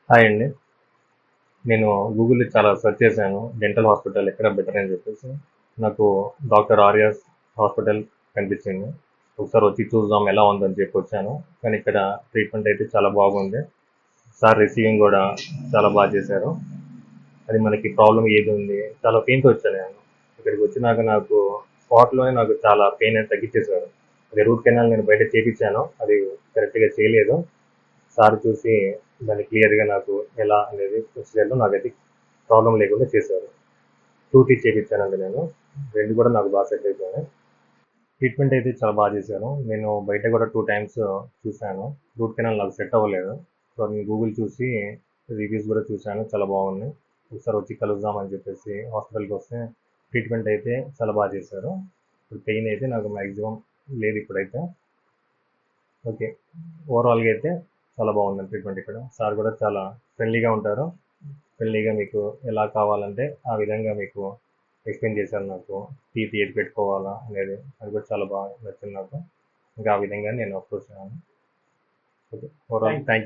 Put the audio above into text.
Hi అండి. నేను గూగుల్‌లో చాలా సెర్చ్ చేశాను. డెంటల్ హాస్పిటల్ ఎక్కడ బెటర్ అని చెప్పేసి. నాకు డాక్టర్ ఆర్యాస్ హాస్పిటల్ కనిపించింది. ఒకసారి వచ్చి చూద్దాం ఎలా ఉందని చెప్పి వచ్చాను. కానీ ఇక్కడ ట్రీట్మెంట్ అయితే చాలా బాగుంది. సార్ రిసీవింగ్ కూడా చాలా బాగా చేశారు. అది మనకి ప్రాబ్లమ్ ఏది ఉంది చాలా పెయిన్‌తో వచ్చాను నేను. ఇక్కడికి వచ్చినాక నాకు స్పాట్‌లోనే నాకు చాలా పెయిన్ అనేది తగ్గించేశారు. అది రూట్ కెనాల్ నేను బయట చేపించాను. అది కరెక్ట్‌గా చేయలేదు. సార్ చూసి దాన్ని క్లియర్‌గా నాకు ఎలా అనేది ప్రొసీజర్‌లో నాకైతే ప్రాబ్లమ్ లేకుండా చేశారు. 2 టీత్ చేపించానండి నేను. 2 కూడా నాకు బాగా సెట్ అయిపోయినాయి. ట్రీట్మెంట్ అయితే చాలా బాగా చేశారు. నేను బయట కూడా 2 టైమ్స్ చూసాను. రూట్ కెనాల్ నాకు సెట్ అవ్వలేదు. సో, నేను గూగుల్ చూసి రివ్యూస్ కూడా చూసాను. చాలా బాగున్నాయి. ఒకసారి వచ్చి కలుద్దాం అని చెప్పేసి హాస్పిటల్‌కి వస్తే ట్రీట్మెంట్ అయితే చాలా బాగా చేశారు. ఇప్పుడు పెయిన్ అయితే నాకు మాక్సిమం లేదు ఇప్పుడైతే. ఓకే. ఓవరాల్‌గా అయితే చాలా బాగుందండి ట్రీట్మెంట్ ఇక్కడ. సార్ కూడా చాలా ఫ్రెండ్లీగా ఉంటారు. ఫ్రెండ్లీగా మీకు ఎలా కావాలంటే ఆ విధంగా మీకు ఎక్స్‌ప్లెయిన్ చేశారు నాకు. టీత్ ఏది పెట్టుకోవాలా అనేది. అది కూడా చాలా బాగా నచ్చింది నాకు. ఇంకా ఆ విధంగా నేను అప్రోచ్ అయ్యాను. ఓకే. Overall thank you.